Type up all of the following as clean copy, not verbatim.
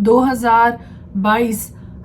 2022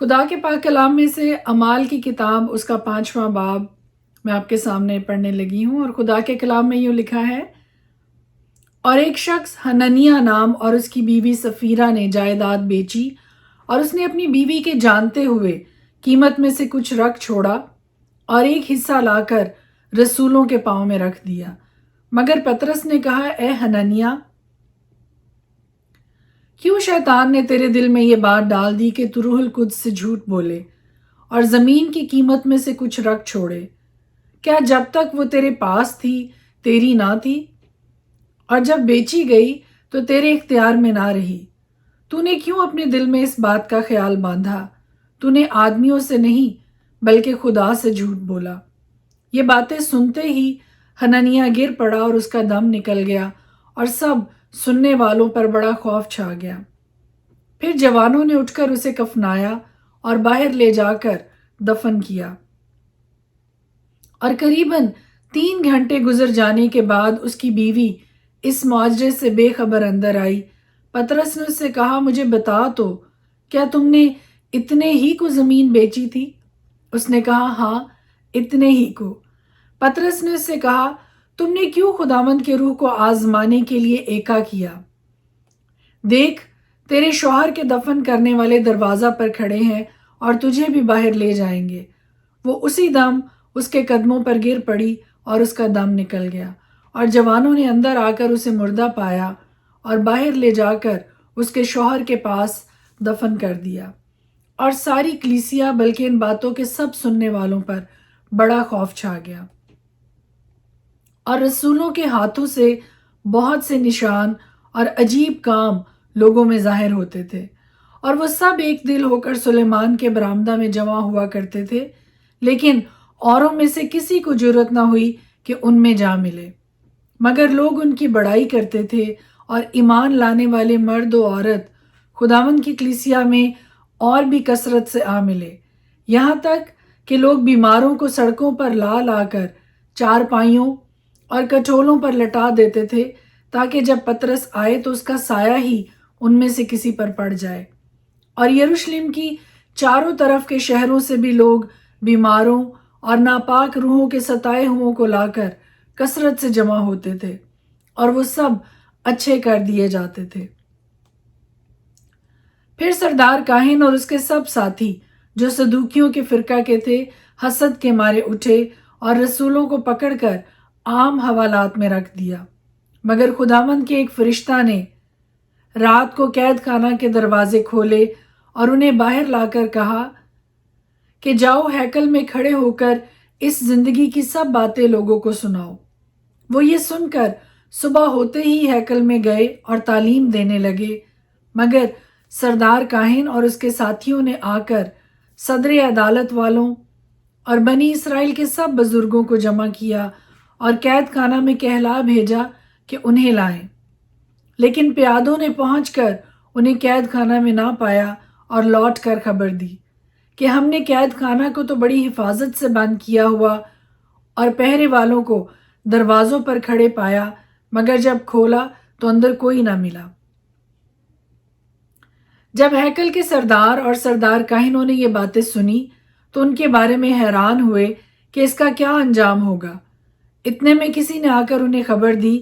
خدا کے پاک کلام میں سے اعمال کی کتاب اس کا 5واں باب میں آپ کے سامنے پڑھنے لگی ہوں، اور خدا کے کلام میں یوں لکھا ہے، اور ایک شخص حنانیہ نام اور اس کی بیوی سفیرہ نے جائیداد بیچی، اور اس نے اپنی بیوی کے جانتے ہوئے قیمت میں سے کچھ رکھ چھوڑا اور ایک حصہ لا کر رسولوں کے پاؤں میں رکھ دیا۔ مگر پطرس نے کہا، اے حنانیہ، کیوں شیطان نے تیرے دل میں یہ بات ڈال دی کہ تو روح القدس سے جھوٹ بولے اور زمین کی قیمت میں سے کچھ رکھ چھوڑے؟ کیا جب تک وہ تیرے پاس تھی تیری نہ تھی، اور جب بیچی گئی تو تیرے اختیار میں نہ رہی؟ تو نے کیوں اپنے دل میں اس بات کا خیال باندھا؟ تو نے آدمیوں سے نہیں بلکہ خدا سے جھوٹ بولا۔ یہ باتیں سنتے ہی حنانیہ گر پڑا اور اس کا دم نکل گیا، اور سب سننے والوں پر بڑا خوف چھا گیا۔ پھر جوانوں نے اٹھ کر اسے کفنایا اور باہر لے جا کر دفن کیا، اور قریباً 3 گھنٹے گزر جانے کے بعد اس کی بیوی اس معجزے سے بے خبر اندر آئی۔ پطرس نے اس سے کہا، مجھے بتا تو، کیا تم نے اتنے ہی کو زمین بیچی تھی؟ اس نے کہا، ہاں، اتنے ہی کو۔ پطرس نے اس سے کہا، تم نے کیوں خداوند کے روح کو آزمانے کے لیے ایکا کیا؟ دیکھ، تیرے شوہر کے دفن کرنے والے دروازہ پر کھڑے ہیں اور تجھے بھی باہر لے جائیں گے۔ وہ اسی دم اس کے قدموں پر گر پڑی اور اس کا دم نکل گیا، اور جوانوں نے اندر آ کر اسے مردہ پایا اور باہر لے جا کر اس کے شوہر کے پاس دفن کر دیا۔ اور ساری کلیسیا بلکہ ان باتوں کے سب سننے والوں پر بڑا خوف چھا گیا، اور رسولوں کے ہاتھوں سے بہت سے نشان اور عجیب کام لوگوں میں ظاہر ہوتے تھے، اور وہ سب ایک دل ہو کر سلیمان کے برآمدہ میں جمع ہوا کرتے تھے، لیکن اوروں میں سے کسی کو جرأت نہ ہوئی کہ ان میں جا ملے، مگر لوگ ان کی بڑائی کرتے تھے، اور ایمان لانے والے مرد و عورت خداوند کی کلیسیا میں اور بھی کثرت سے آ ملے، یہاں تک کہ لوگ بیماروں کو سڑکوں پر لا لا کر چارپائیوں اور کٹولوں پر لٹا دیتے تھے، تاکہ جب پطرس آئے تو اس کا سایہ ہی ان میں سے کسی پر پڑ جائے۔ اور یروشلم کی چاروں طرف کے شہروں سے بھی لوگ بیماروں اور ناپاک روحوں کے ستائے ہوئوں کو لا کر کثرت سے جمع ہوتے تھے، اور وہ سب اچھے کر دیے جاتے تھے۔ پھر سردار کاہن اور اس کے سب ساتھی جو صدوقیوں کے فرقہ کے تھے حسد کے مارے اٹھے اور رسولوں کو پکڑ کر عام حوالات میں رکھ دیا، مگر خداوند کے ایک فرشتہ نے رات کو قید خانہ کے دروازے کھولے اور انہیں باہر لا کر کہا کہ جاؤ ہیکل میں کھڑے ہو کر اس زندگی کی سب باتیں لوگوں کو سناؤ۔ وہ یہ سن کر صبح ہوتے ہی ہیکل میں گئے اور تعلیم دینے لگے، مگر سردار کاہن اور اس کے ساتھیوں نے آ کر صدر عدالت والوں اور بنی اسرائیل کے سب بزرگوں کو جمع کیا اور قید خانہ میں کہلا بھیجا کہ انہیں لائیں، لیکن پیادوں نے پہنچ کر انہیں قید خانہ میں نہ پایا اور لوٹ کر خبر دی کہ ہم نے قید خانہ کو تو بڑی حفاظت سے بند کیا ہوا اور پہرے والوں کو دروازوں پر کھڑے پایا، مگر جب کھولا تو اندر کوئی نہ ملا۔ جب ہیکل کے سردار اور سردار کاہنوں نے یہ باتیں سنی تو ان کے بارے میں حیران ہوئے کہ اس کا کیا انجام ہوگا۔ اتنے میں کسی نے آ کر انہیں خبر دی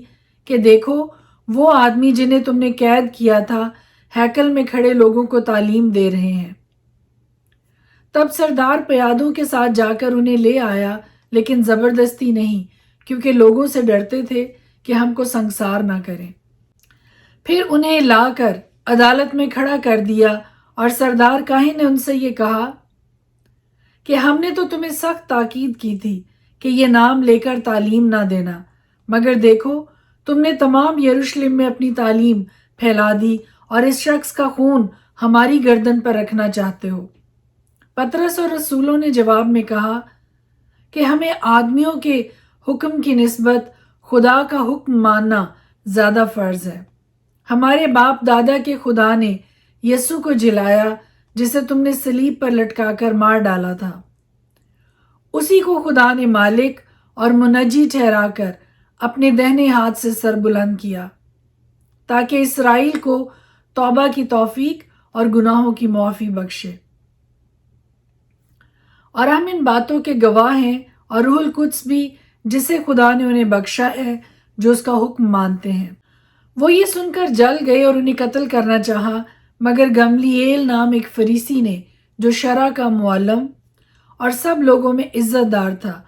کہ دیکھو، وہ آدمی جنہیں تم نے قید کیا تھا ہیکل میں کھڑے لوگوں کو تعلیم دے رہے ہیں۔ تب سردار پیادوں کے ساتھ جا کر انہیں لے آیا، لیکن زبردستی نہیں، کیونکہ لوگوں سے ڈرتے تھے کہ ہم کو سنگسار نہ کریں۔ پھر انہیں لا کر عدالت میں کھڑا کر دیا، اور سردار کاہن نے ان سے یہ کہا کہ ہم نے تو تمہیں سخت تاکید کی تھی کہ یہ نام لے کر تعلیم نہ دینا، مگر دیکھو تم نے تمام یروشلم میں اپنی تعلیم پھیلا دی اور اس شخص کا خون ہماری گردن پر رکھنا چاہتے ہو۔ پطرس اور رسولوں نے جواب میں کہا کہ ہمیں آدمیوں کے حکم کی نسبت خدا کا حکم ماننا زیادہ فرض ہے۔ ہمارے باپ دادا کے خدا نے یسوع کو جلایا جسے تم نے صلیب پر لٹکا کر مار ڈالا تھا، اسی کو خدا نے مالک اور منجی ٹھہرا کر اپنے دہنے ہاتھ سے سر بلند کیا، تاکہ اسرائیل کو توبہ کی توفیق اور گناہوں کی معافی بخشے۔ اور ہم ان باتوں کے گواہ ہیں، اور روح القدس بھی جسے خدا نے انہیں بخشا ہے جو اس کا حکم مانتے ہیں۔ وہ یہ سن کر جل گئے اور انہیں قتل کرنا چاہا، مگر گملییل نام ایک فریسی نے جو شرع کا معلم اور سب لوگوں میں عزت دار تھا،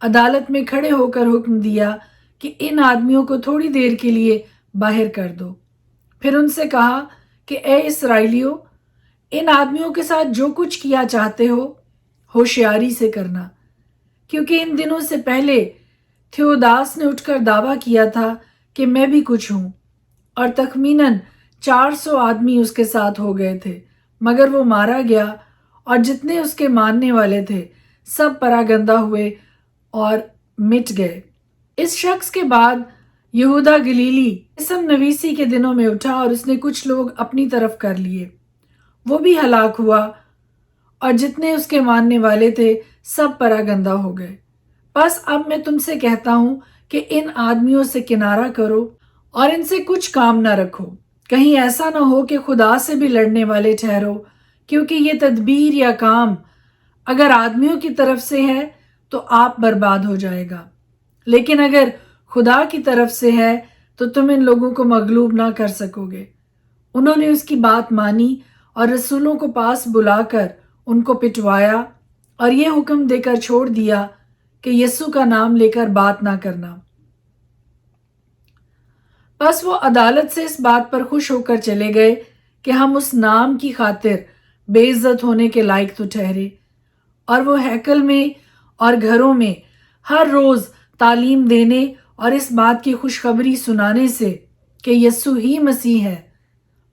عدالت میں کھڑے ہو کر حکم دیا کہ ان آدمیوں کو تھوڑی دیر کے لیے باہر کر دو۔ پھر ان سے کہا کہ اے اسرائیلیوں، ان آدمیوں کے ساتھ جو کچھ کیا چاہتے ہو ہوشیاری سے کرنا، کیونکہ ان دنوں سے پہلے تھیوداس نے اٹھ کر دعویٰ کیا تھا کہ میں بھی کچھ ہوں، اور تخمیناً 400 آدمی اس کے ساتھ ہو گئے تھے، مگر وہ مارا گیا، اور جتنے اس کے ماننے والے تھے سب پراگندہ ہوئے اور مٹ گئے۔ اس شخص کے بعد یہودا گلیلی اسم نویسی کے دنوں میں اٹھا، اور اس نے کچھ لوگ اپنی طرف کر لیے، وہ بھی ہلاک ہوا، اور جتنے اس کے ماننے والے تھے سب پراگندہ ہو گئے۔ بس اب میں تم سے کہتا ہوں کہ ان آدمیوں سے کنارہ کرو اور ان سے کچھ کام نہ رکھو، کہیں ایسا نہ ہو کہ خدا سے بھی لڑنے والے ٹھہرو، کیونکہ یہ تدبیر یا کام اگر آدمیوں کی طرف سے ہے تو آپ برباد ہو جائے گا، لیکن اگر خدا کی طرف سے ہے تو تم ان لوگوں کو مغلوب نہ کر سکو گے۔ انہوں نے اس کی بات مانی اور رسولوں کو پاس بلا کر ان کو پٹوایا اور یہ حکم دے کر چھوڑ دیا کہ یسوع کا نام لے کر بات نہ کرنا۔ بس وہ عدالت سے اس بات پر خوش ہو کر چلے گئے کہ ہم اس نام کی خاطر بے عزت ہونے کے لائق تو ٹھہرے، اور وہ ہیکل میں اور گھروں میں ہر روز تعلیم دینے اور اس بات کی خوشخبری سنانے سے کہ یسوع ہی مسیح ہے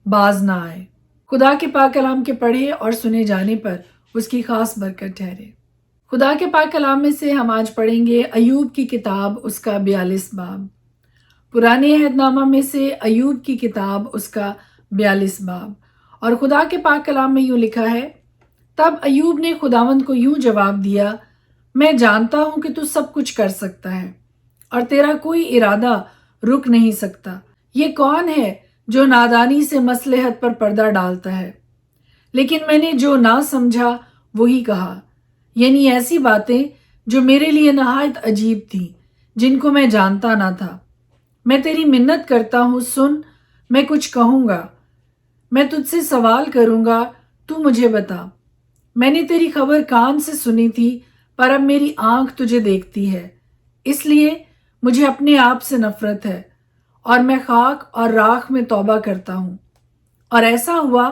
باز نہ آئے۔ خدا کے پاک کلام کے پڑھے اور سنے جانے پر اس کی خاص برکت ٹھہرے۔ خدا کے پاک کلام میں سے ہم آج پڑھیں گے ایوب کی کتاب اس کا 42 باب۔ پرانے عہد نامہ میں سے ایوب کی کتاب اس کا 42 باب، اور خدا کے پاک کلام میں یوں لکھا ہے: تب ایوب نے خداوند کو یوں جواب دیا: میں جانتا ہوں کہ تو سب کچھ کر سکتا ہے اور تیرا کوئی ارادہ رک نہیں سکتا۔ یہ کون ہے جو نادانی سے مصلحت پر پردہ ڈالتا ہے؟ لیکن میں نے جو نہ سمجھا وہی کہا، یعنی ایسی باتیں جو میرے لیے نہایت عجیب تھیں، جن کو میں جانتا نہ تھا۔ میں تیری منت کرتا ہوں، سن، میں کچھ کہوں گا، میں تجھ سے سوال کروں گا، تو مجھے بتا۔ میں نے تیری خبر کان سے سنی تھی، پر اب میری آنکھ تجھے دیکھتی ہے، اس لیے مجھے اپنے آپ سے نفرت ہے، اور میں خاک اور راکھ میں توبہ کرتا ہوں۔ اور ایسا ہوا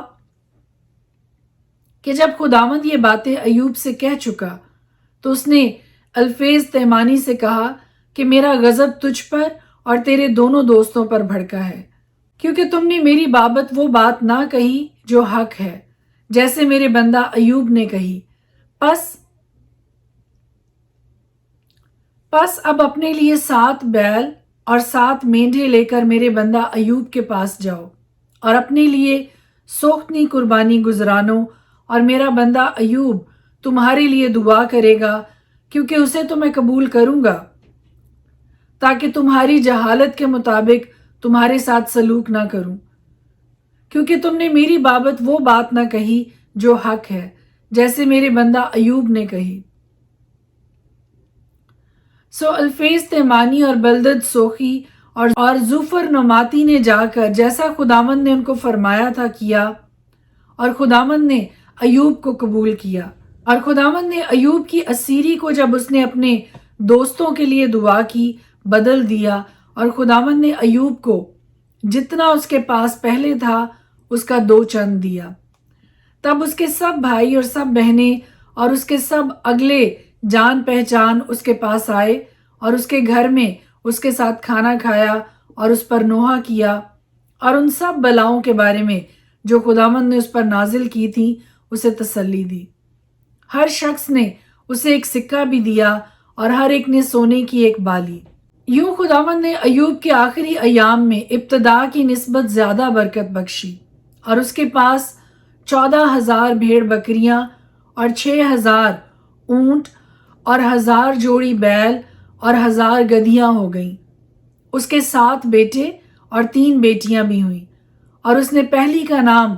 کہ جب خداوند یہ باتیں ایوب سے کہہ چکا تو اس نے الفیز تیمانی سے کہا کہ میرا غضب تجھ پر اور تیرے دونوں دوستوں پر بھڑکا ہے، کیونکہ تم نے میری بابت وہ بات نہ کہی جو حق ہے، جیسے میرے بندہ ایوب نے کہی۔ پس اب اپنے لیے 7 بیل اور 7 مینڈھے لے کر میرے بندہ ایوب کے پاس جاؤ، اور اپنے لیے سوختنی قربانی گزرانو، اور میرا بندہ ایوب تمہارے لیے دعا کرے گا، کیونکہ اسے تو میں قبول کروں گا، تاکہ تمہاری جہالت کے مطابق تمہارے ساتھ سلوک نہ کروں، کیونکہ تم نے میری بابت وہ بات نہ کہی جو حق ہے، جیسے میرے بندہ ایوب نے کہی۔ سو الفیز تیمانی اور بلدد سوخی اور زوفر نعماتی نے جا کر جیسا خداوند نے ان کو فرمایا تھا کیا، اور خداوند نے ایوب کو قبول کیا۔ اور خداوند نے ایوب کی اسیری کو جب اس نے اپنے دوستوں کے لیے دعا کی بدل دیا، اور خداوند نے ایوب کو جتنا اس کے پاس پہلے تھا اس کا 2 چند دیا۔ تب اس کے سب بھائی اور سب بہنیں اور اس کے سب اگلے جان پہچان اس کے پاس آئے، اور اس کے گھر میں اس کے ساتھ کھانا کھایا اور اس پر نوحہ کیا، اور ان سب بلاؤں کے بارے میں جو خداوند نے اس پر نازل کی تھی اسے تسلی دی۔ ہر شخص نے اسے ایک سکہ بھی دیا، اور ہر ایک نے سونے کی ایک بالی۔ یوں خداوند نے ایوب کے آخری ایام میں ابتدا کی نسبت زیادہ برکت بخشی، اور اس کے پاس 14,000 بھیڑ بکریاں اور 6,000 اونٹ اور 1,000 جوڑی بیل اور 1,000 گدھیاں ہو گئیں۔ اس کے 7 بیٹے اور 3 بیٹیاں بھی ہوئیں، اور اس نے پہلی کا نام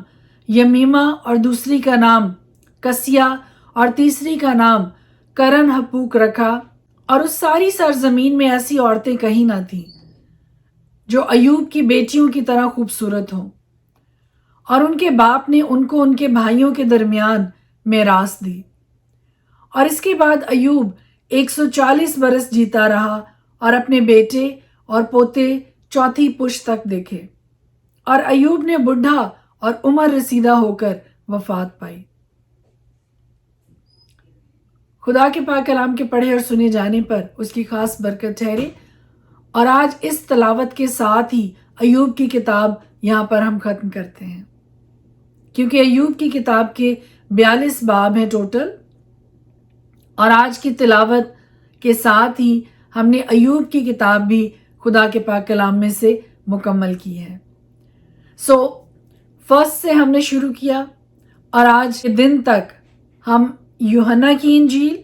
یمیمہ اور دوسری کا نام کسیہ اور تیسری کا نام کرن ہپوک رکھا، اور اس ساری سرزمین میں ایسی عورتیں کہیں نہ تھیں جو ایوب کی بیٹیوں کی طرح خوبصورت ہوں، اور ان کے باپ نے ان کو ان کے بھائیوں کے درمیان میراث دی۔ اور اس کے بعد ایوب 140 برس جیتا رہا اور اپنے بیٹے اور پوتے چوتھی پشت تک دیکھے، اور ایوب نے بوڑھا اور عمر رسیدہ ہو کر وفات پائی۔ خدا کے پاک کلام کے پڑھے اور سنے جانے پر اس کی خاص برکت ٹھہرے، اور آج اس تلاوت کے ساتھ ہی ایوب کی کتاب یہاں پر ہم ختم کرتے ہیں، کیونکہ ایوب کی کتاب کے 42 باب ہیں ٹوٹل، اور آج کی تلاوت کے ساتھ ہی ہم نے ایوب کی کتاب بھی خدا کے پاک کلام میں سے مکمل کی ہے۔ فرسٹ سے ہم نے شروع کیا، اور آج کے دن تک ہم یوحنا کی انجیل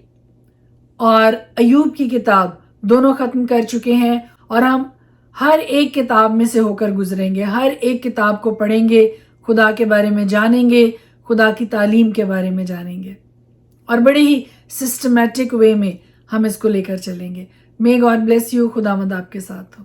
اور ایوب کی کتاب دونوں ختم کر چکے ہیں، اور ہم ہر ایک کتاب میں سے ہو کر گزریں گے، ہر ایک کتاب کو پڑھیں گے، خدا کے بارے میں جانیں گے، خدا کی تعلیم کے بارے میں جانیں گے، اور بڑے ہی سسٹمیٹک وے میں ہم اس کو لے کر چلیں گے۔ May God bless you، خداوند آپ کے ساتھ ہو۔